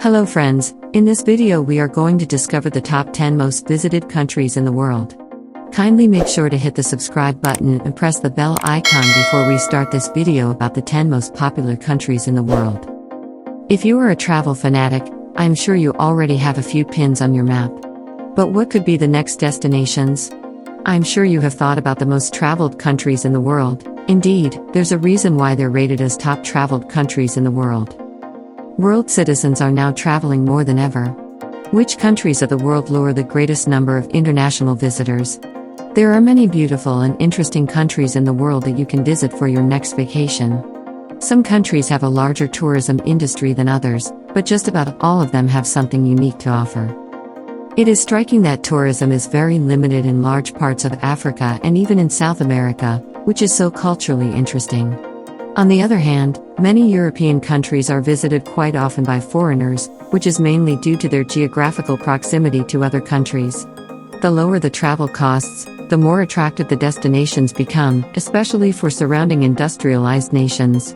Hello friends, in this video we are going to discover the top 10 most visited countries in the world. Kindly make sure to hit the subscribe button and press the bell icon before we start this video about the 10 most popular countries in the world. If you are a travel fanatic, I'm sure you already have a few pins on your map. But what could be the next destinations? I'm sure you have thought about the most traveled countries in the world. Indeed, there's a reason why they're rated as top traveled countries in the world. World citizens are now traveling more than ever. Which countries of the world lure the greatest number of international visitors? There are many beautiful and interesting countries in the world that you can visit for your next vacation. Some countries have a larger tourism industry than others, but just about all of them have something unique to offer. It is striking that tourism is very limited in large parts of Africa and even in South America, which is so culturally interesting. On the other hand, many European countries are visited quite often by foreigners, which is mainly due to their geographical proximity to other countries. The lower the travel costs, the more attractive the destinations become, especially for surrounding industrialized nations.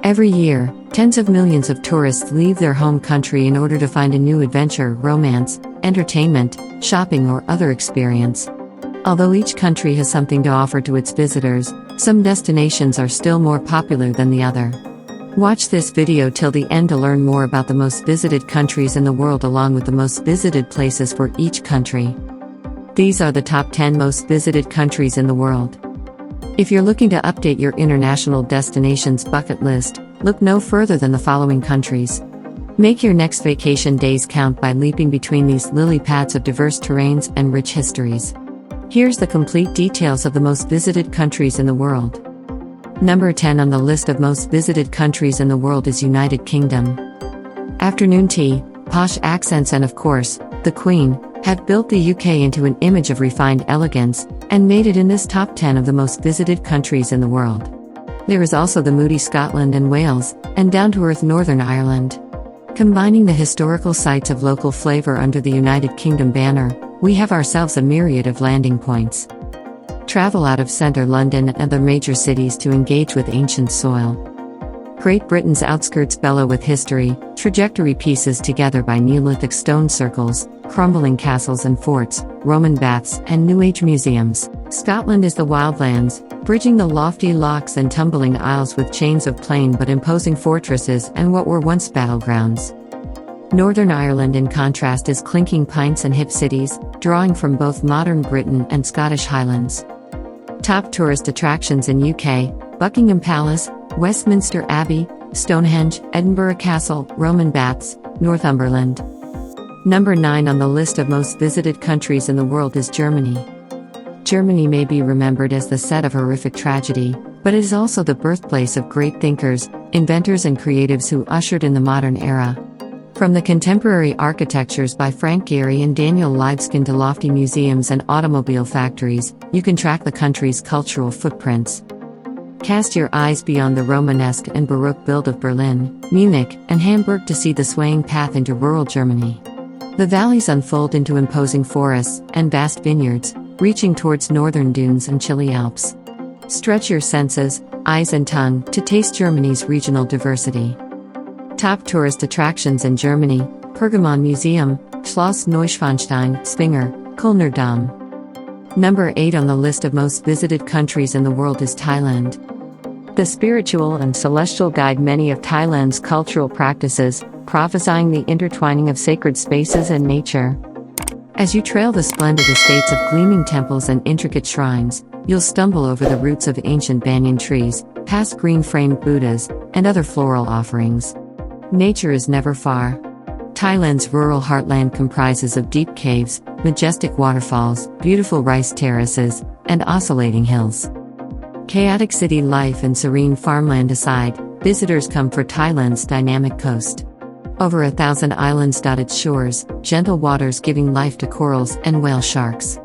Every year, tens of millions of tourists leave their home country in order to find a new adventure, romance, entertainment, shopping, or other experience. Although each country has something to offer to its visitors, some destinations are still more popular than the other. Watch this video till the end to learn more about the most visited countries in the world along with the most visited places for each country. These are the top 10 most visited countries in the world. If you're looking to update your international destinations bucket list, look no further than the following countries. Make your next vacation days count by leaping between these lily pads of diverse terrains and rich histories. Here's the complete details of the most visited countries in the world. Number 10 on the list of most visited countries in the world is United Kingdom. Afternoon tea, posh accents and of course, the Queen, have built the UK into an image of refined elegance, and made it in this top 10 of the most visited countries in the world. There is also the moody Scotland and Wales, and down-to-earth Northern Ireland. Combining the historical sites of local flavor under the United Kingdom banner, we have ourselves a myriad of landing points. Travel out of centre London and other major cities to engage with ancient soil. Great Britain's outskirts bellow with history, trajectory pieces together by Neolithic stone circles, crumbling castles and forts, Roman baths, and New Age museums. Scotland is the wildlands, bridging the lofty lochs and tumbling isles with chains of plain but imposing fortresses and what were once battlegrounds. Northern Ireland in contrast is clinking pints and hip cities, drawing from both modern Britain and Scottish Highlands. Top tourist attractions in UK, Buckingham Palace, Westminster Abbey, Stonehenge, Edinburgh Castle, Roman baths, Northumberland. Number 9 on the list of most visited countries in the world is Germany. Germany may be remembered as the set of horrific tragedy, but it is also the birthplace of great thinkers, inventors and creatives who ushered in the modern era. From the contemporary architectures by Frank Gehry and Daniel Libeskind to lofty museums and automobile factories, you can track the country's cultural footprints. Cast your eyes beyond the Romanesque and Baroque build of Berlin, Munich, and Hamburg to see the swaying path into rural Germany. The valleys unfold into imposing forests and vast vineyards, reaching towards northern dunes and chilly Alps. Stretch your senses, eyes and tongue, to taste Germany's regional diversity. Top tourist attractions in Germany: Pergamon Museum, Schloss Neuschwanstein, Zwinger, Kölner Dom. Number 8 on the list of most visited countries in the world is Thailand. The spiritual and celestial guide many of Thailand's cultural practices, prophesying the intertwining of sacred spaces and nature. As you trail the splendid estates of gleaming temples and intricate shrines, you'll stumble over the roots of ancient banyan trees, past green-framed Buddhas, and other floral offerings. Nature is never far. Thailand's rural heartland comprises of deep caves, majestic waterfalls, beautiful rice terraces, and oscillating hills. Chaotic city life and serene farmland aside, visitors come for Thailand's dynamic coast. Over 1,000 islands dot its shores, gentle waters giving life to corals and whale sharks.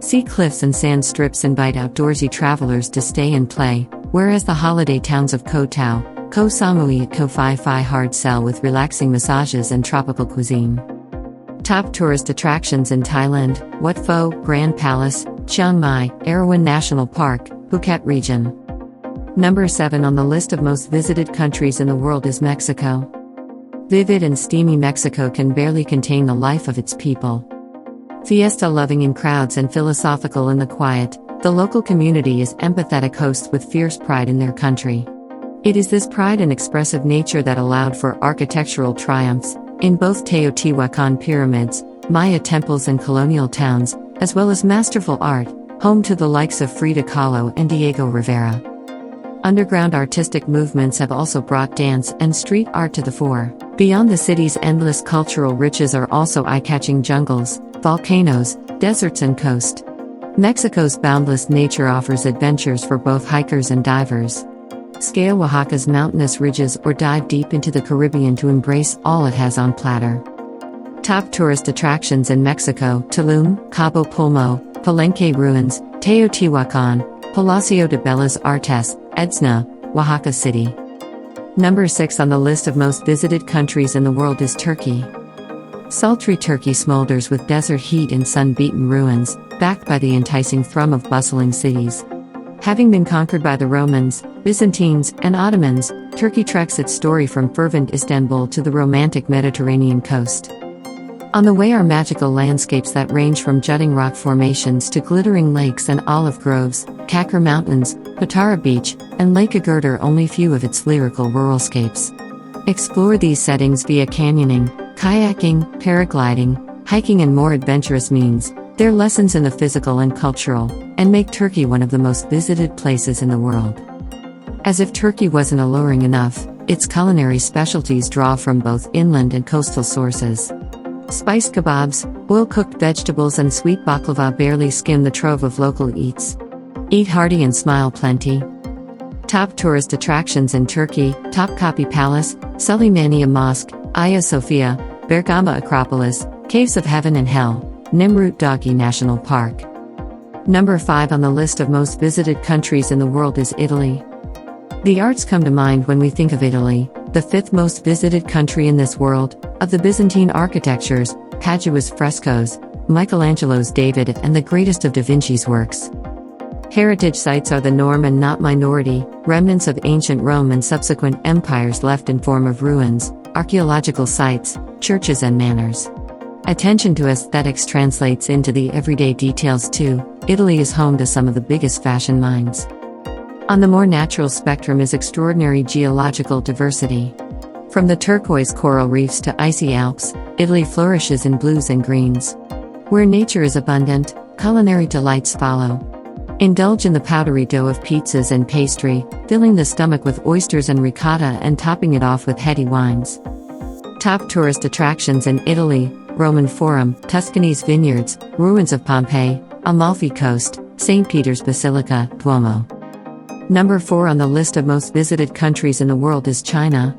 Sea cliffs and sand strips invite outdoorsy travelers to stay and play, whereas the holiday towns of Koh Tao, Koh Samui and Koh Phi Phi hard sell with relaxing massages and tropical cuisine. Top tourist attractions in Thailand: Wat Pho, Grand Palace, Chiang Mai, Erawan National Park, Phuket region. Number 7 on the list of most visited countries in the world is Mexico. Vivid and steamy Mexico can barely contain the life of its people. Fiesta-loving in crowds and philosophical in the quiet, the local community is empathetic hosts with fierce pride in their country. It is this pride and expressive nature that allowed for architectural triumphs in both Teotihuacan pyramids, Maya temples and colonial towns, as well as masterful art, home to the likes of Frida Kahlo and Diego Rivera. Underground artistic movements have also brought dance and street art to the fore. Beyond the city's endless cultural riches are also eye-catching jungles, volcanoes, deserts and coast. Mexico's boundless nature offers adventures for both hikers and divers. Scale Oaxaca's mountainous ridges or dive deep into the Caribbean to embrace all it has on platter. Top tourist attractions in Mexico: Tulum, Cabo Pulmo, Palenque Ruins, Teotihuacan, Palacio de Bellas Artes, Etzna, Oaxaca City. Number 6 on the list of most visited countries in the world is Turkey. Sultry Turkey smolders with desert heat and sun-beaten ruins, backed by the enticing thrum of bustling cities. Having been conquered by the Romans, Byzantines, and Ottomans, Turkey treks its story from fervent Istanbul to the romantic Mediterranean coast. On the way are magical landscapes that range from jutting rock formations to glittering lakes and olive groves, Kakar Mountains, Patara Beach, and Lake Agurdir only few of its lyrical ruralscapes. Explore these settings via canyoning, kayaking, paragliding, hiking and more adventurous means. They're lessons in the physical and cultural, and make Turkey one of the most visited places in the world. As if Turkey wasn't alluring enough, its culinary specialties draw from both inland and coastal sources. Spiced kebabs, oil-cooked vegetables and sweet baklava barely skim the trove of local eats. Eat hearty and smile plenty. Top tourist attractions in Turkey: Topkapi Palace, Süleymaniye Mosque, Hagia Sophia, Bergama Acropolis, Caves of Heaven and Hell, Nemrut Dağ National Park. Number 5 on the list of most visited countries in the world is Italy. The arts come to mind when we think of Italy, the 5th most visited country in this world. Of the Byzantine architectures, Padua's frescoes, Michelangelo's David and the greatest of Da Vinci's works. Heritage sites are the norm and not minority, remnants of ancient Rome and subsequent empires left in form of ruins, archaeological sites, churches and manors. Attention to aesthetics translates into the everyday details too. Italy is home to some of the biggest fashion minds. On the more natural spectrum is extraordinary geological diversity. From the turquoise coral reefs to icy Alps, Italy flourishes in blues and greens. Where nature is abundant, culinary delights follow. Indulge in the powdery dough of pizzas and pastry, filling the stomach with oysters and ricotta and topping it off with heady wines. Top tourist attractions in Italy: Roman Forum, Tuscany's vineyards, ruins of Pompeii, Amalfi Coast, St. Peter's Basilica, Duomo. Number 4 on the list of most visited countries in the world is China.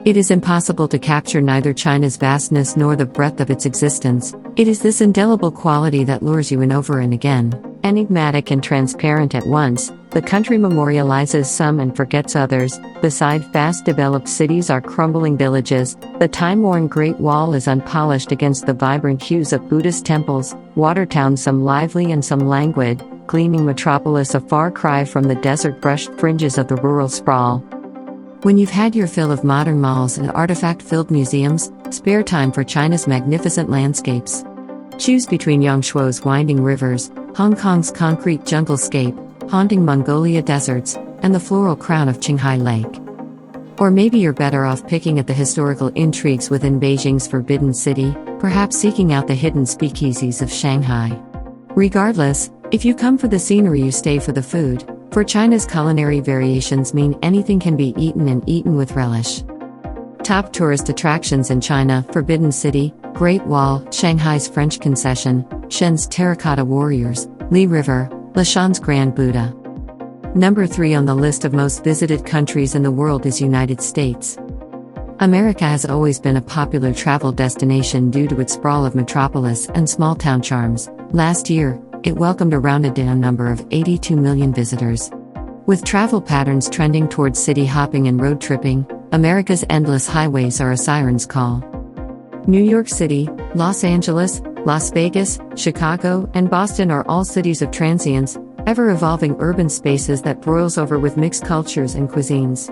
It is impossible to capture neither China's vastness nor the breadth of its existence. It is this indelible quality that lures you in over and again. Enigmatic and transparent at once, the country memorializes some and forgets others. Beside fast-developed cities are crumbling villages. The time-worn Great Wall is unpolished against the vibrant hues of Buddhist temples. Water towns, some lively and some languid. Gleaming metropolis, a far cry from the desert-brushed fringes of the rural sprawl. When you've had your fill of modern malls and artifact-filled museums, spare time for China's magnificent landscapes. Choose between Yangshuo's winding rivers, Hong Kong's concrete junglescape, haunting Mongolia deserts, and the floral crown of Qinghai Lake. Or maybe you're better off picking at the historical intrigues within Beijing's Forbidden City, perhaps seeking out the hidden speakeasies of Shanghai. Regardless, if you come for the scenery, you stay for the food. For China's culinary variations mean anything can be eaten and eaten with relish. Top tourist attractions in China: Forbidden City, Great Wall, Shanghai's French Concession, Shen's Terracotta Warriors, Li River, Lashan's Grand Buddha. Number 3 on the list of most visited countries in the world is United States. America has always been a popular travel destination due to its sprawl of metropolis and small-town charms. Last year, it welcomed a rounded-down number of 82 million visitors. With travel patterns trending towards city hopping and road tripping, America's endless highways are a siren's call. New York City, Los Angeles, Las Vegas, Chicago, and Boston are all cities of transience, ever-evolving urban spaces that broils over with mixed cultures and cuisines.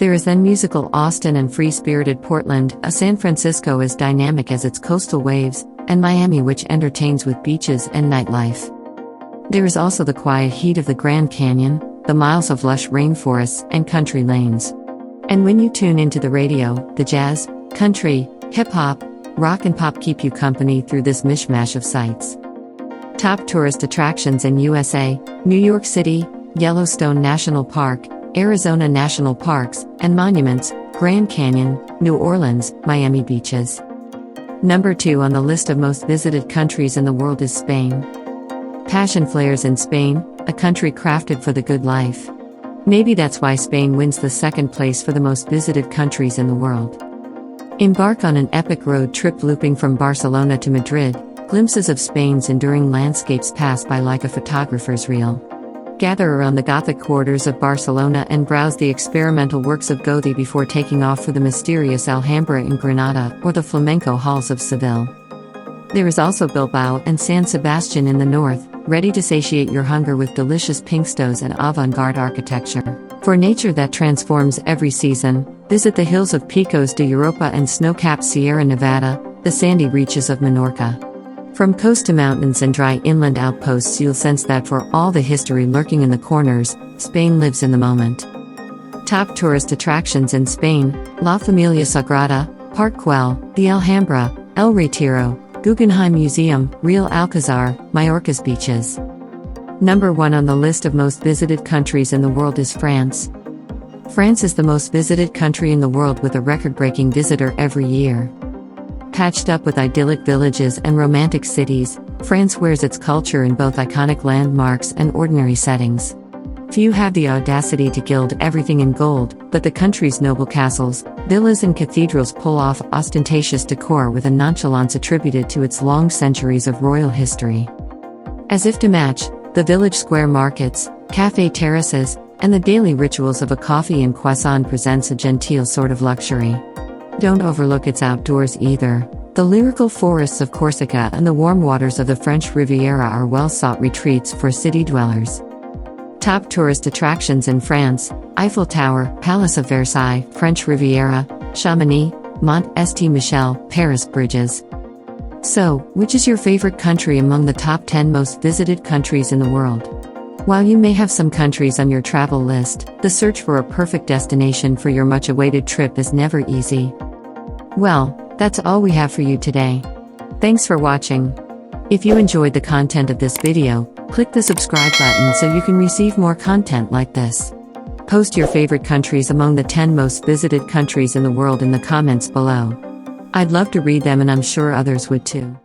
There is then musical Austin and free-spirited Portland, a San Francisco as dynamic as its coastal waves, and Miami which entertains with beaches and nightlife. There is also the quiet heat of the Grand Canyon, the miles of lush rainforests and country lanes. And when you tune into the radio, the jazz, country, hip-hop, rock and pop keep you company through this mishmash of sights. Top tourist attractions in USA: New York City, Yellowstone National Park, Arizona National Parks and Monuments, Grand Canyon, New Orleans, Miami beaches. Number 2 on the list of most visited countries in the world is Spain. Passion flares in Spain, a country crafted for the good life. Maybe that's why Spain wins the second place for the most visited countries in the world. Embark on an epic road trip looping from Barcelona to Madrid. Glimpses of Spain's enduring landscapes pass by like a photographer's reel. Gather around the Gothic quarters of Barcelona and browse the experimental works of Gaudí before taking off for the mysterious Alhambra in Granada or the flamenco halls of Seville. There is also Bilbao and San Sebastian in the north, ready to satiate your hunger with delicious pinkstos and avant-garde architecture. For nature that transforms every season, visit the hills of Picos de Europa and snow-capped Sierra Nevada, the sandy reaches of Menorca. From coast to mountains and dry inland outposts, you'll sense that for all the history lurking in the corners, Spain lives in the moment. Top tourist attractions in Spain: La Familia Sagrada, Park Güell, the Alhambra, El Retiro, Guggenheim Museum, Real Alcazar, Majorca's beaches. Number 1 on the list of most visited countries in the world is France. France is the most visited country in the world with a record-breaking visitor every year. Patched up with idyllic villages and romantic cities, France wears its culture in both iconic landmarks and ordinary settings. Few have the audacity to gild everything in gold, but the country's noble castles, villas and cathedrals pull off ostentatious decor with a nonchalance attributed to its long centuries of royal history. As if to match, the village square markets, café terraces, and the daily rituals of a coffee and croissant presents a genteel sort of luxury. Don't overlook its outdoors either. The lyrical forests of Corsica and the warm waters of the French Riviera are well-sought retreats for city dwellers. Top tourist attractions in France: Eiffel Tower, Palace of Versailles, French Riviera, Chamonix, Mont St. Michel, Paris bridges. So, which is your favorite country among the top 10 most visited countries in the world? While you may have some countries on your travel list, the search for a perfect destination for your much-awaited trip is never easy. Well, that's all we have for you today. Thanks for watching. If you enjoyed the content of this video, click the subscribe button so you can receive more content like this. Post your favorite countries among the 10 most visited countries in the world in the comments below. I'd love to read them and I'm sure others would too.